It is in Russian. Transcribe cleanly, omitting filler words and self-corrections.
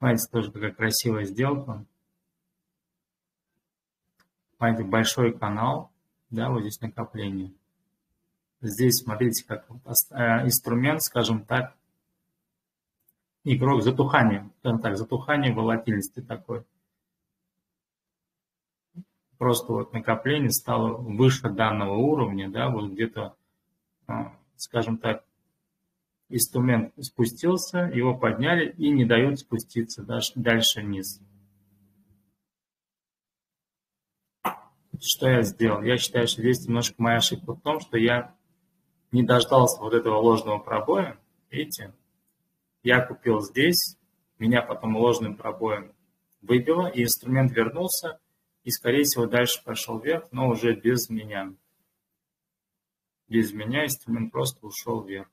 Смотрите, тоже какая красивая сделка. Смотрите, большой канал, да, вот здесь накопление. Здесь, смотрите, как инструмент, скажем так, игрок затухания, скажем так, затухание волатильности такой. Просто вот накопление стало выше данного уровня, да, вот где-то, скажем так, инструмент спустился, его подняли и не дают спуститься дальше вниз. Что я сделал? Я считаю, что здесь немножко моя ошибка в том, что я не дождался вот этого ложного пробоя. Видите? Я купил здесь, меня потом ложным пробоем выбило, и инструмент вернулся, и, скорее всего, дальше пошел вверх, но уже без меня. Без меня инструмент просто ушел вверх.